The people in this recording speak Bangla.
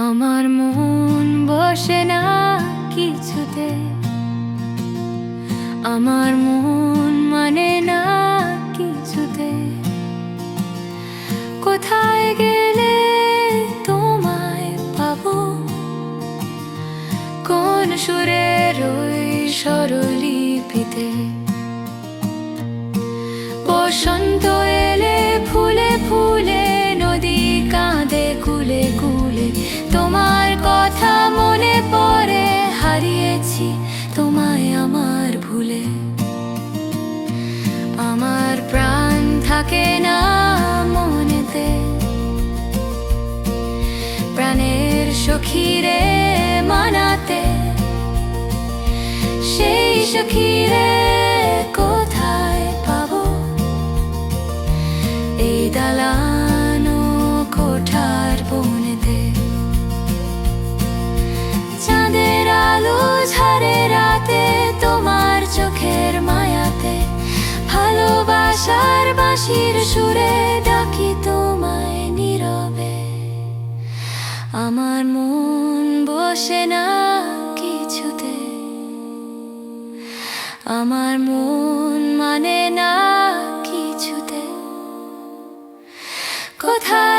আমার মন বসে না কিছুতে, আমার মন মানে না কিছুতে। কোথায় গেলে তোমায় পাবো, কোন সুরের ওই স্বরলিপিতে। বসন্ত এলে ফুলে ফুলে, নদী কাঁদে কুলে কুলে, তোমার কথা মনে পড়ে। হারিয়েছি তোমায় আমার ভুলে, আমার প্রাণ থাকে না মনেতে। প্রাণের সখীরে মানাতে, সেই সখীরে কোথায় পাবো? এই দালান কোঠার বনেতে। চাঁদের আলো ঝারে রাতে, তোমার চোখের মায়াতে। ভালোবাসার বাঁশির সুরে ডাকি তোমায় নীরবে। আমার মন বসে না কিছুতে, আমার মন মানে না কিছুতে। কোথায়